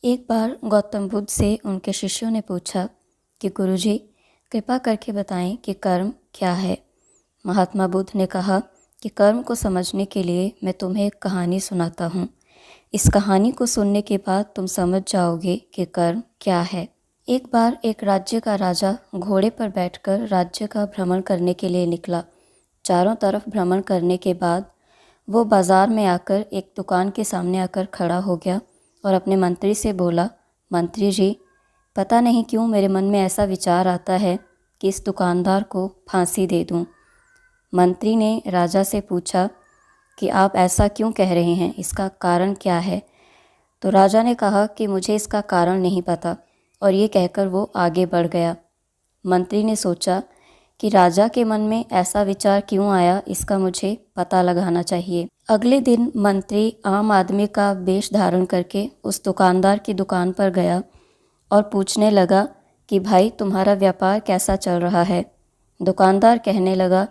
एक बार गौतम बुद्ध से उनके शिष्यों ने पूछा कि गुरुजी, कृपा करके बताएं कि कर्म क्या है। महात्मा बुद्ध ने कहा कि कर्म को समझने के लिए मैं तुम्हें एक कहानी सुनाता हूँ। इस कहानी को सुनने के बाद तुम समझ जाओगे कि कर्म क्या है। एक बार एक राज्य का राजा घोड़े पर बैठकर राज्य का भ्रमण करने के लिए निकला। चारों तरफ भ्रमण करने के बाद वो बाजार में आकर एक दुकान के सामने आकर खड़ा हो गया और अपने मंत्री से बोला, मंत्री जी, पता नहीं क्यों मेरे मन में ऐसा विचार आता है कि इस दुकानदार को फांसी दे दूं। मंत्री ने राजा से पूछा कि आप ऐसा क्यों कह रहे हैं, इसका कारण क्या है। तो राजा ने कहा कि मुझे इसका कारण नहीं पता, और ये कहकर वो आगे बढ़ गया। मंत्री ने सोचा कि राजा के मन में ऐसा विचार क्यों आया, इसका मुझे पता लगाना चाहिए। अगले दिन मंत्री आम आदमी का वेश धारण करके उस दुकानदार की दुकान पर गया और पूछने लगा कि भाई, तुम्हारा व्यापार कैसा चल रहा है। दुकानदार कहने लगा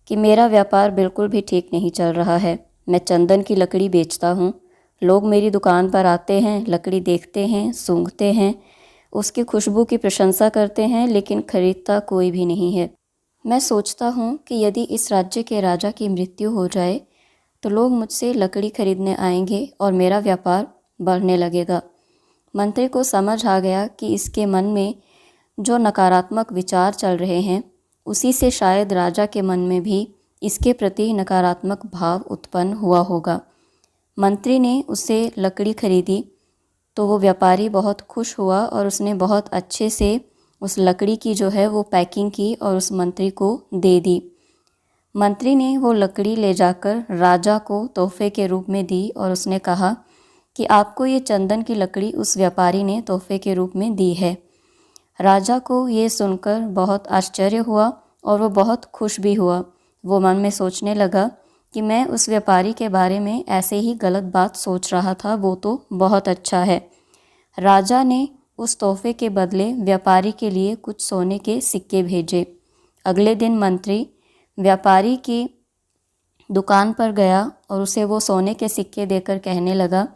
कि मेरा व्यापार बिल्कुल भी ठीक नहीं चल रहा है। मैं चंदन की लकड़ी बेचता हूँ। लोग मेरी दुकान पर आते हैं, लकड़ी देखते हैं, सूंघते हैं, उसकी खुशबू की प्रशंसा करते हैं, लेकिन खरीदता कोई भी नहीं है। मैं सोचता हूँ कि यदि इस राज्य के राजा की मृत्यु हो जाए तो लोग मुझसे लकड़ी खरीदने आएंगे और मेरा व्यापार बढ़ने लगेगा। मंत्री को समझ आ गया कि इसके मन में जो नकारात्मक विचार चल रहे हैं, उसी से शायद राजा के मन में भी इसके प्रति नकारात्मक भाव उत्पन्न हुआ होगा। मंत्री ने उससे लकड़ी खरीदी तो वो व्यापारी बहुत खुश हुआ और उसने बहुत अच्छे से उस लकड़ी की जो है वो पैकिंग की और उस मंत्री को दे दी। मंत्री ने वो लकड़ी ले जाकर राजा को तोहफे के रूप में दी और उसने कहा कि आपको ये चंदन की लकड़ी उस व्यापारी ने तोहफे के रूप में दी है। राजा को ये सुनकर बहुत आश्चर्य हुआ और वो बहुत खुश भी हुआ। वो मन में सोचने लगा कि मैं उस व्यापारी के बारे में ऐसे ही गलत बात सोच रहा था, वो तो बहुत अच्छा है। राजा ने उस तोहफे के बदले व्यापारी के लिए कुछ सोने के सिक्के भेजे। अगले दिन मंत्री व्यापारी की दुकान पर गया और उसे वो सोने के सिक्के देकर कहने लगा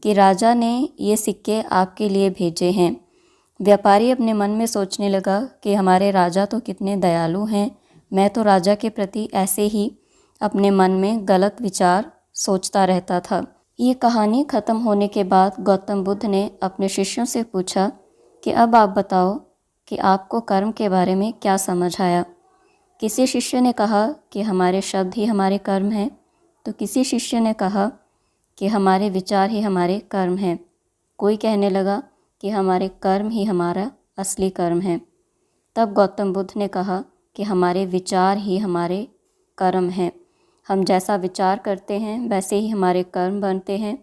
कि राजा ने ये सिक्के आपके लिए भेजे हैं। व्यापारी अपने मन में सोचने लगा कि हमारे राजा तो कितने दयालु हैं, मैं तो राजा के प्रति ऐसे ही अपने मन में गलत विचार सोचता रहता था। ये कहानी ख़त्म होने के बाद गौतम बुद्ध ने अपने शिष्यों से पूछा कि अब आप बताओ कि आपको कर्म के बारे में क्या समझ आया। किसी शिष्य ने कहा कि हमारे शब्द ही हमारे कर्म हैं, तो किसी शिष्य ने कहा कि हमारे विचार ही हमारे कर्म हैं। कोई कहने लगा कि हमारे कर्म ही हमारा असली कर्म है। तब गौतम बुद्ध ने कहा कि हमारे विचार ही हमारे कर्म हैं। हम जैसा विचार करते हैं वैसे ही हमारे कर्म बनते हैं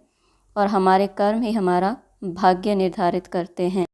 और हमारे कर्म ही हमारा भाग्य निर्धारित करते हैं।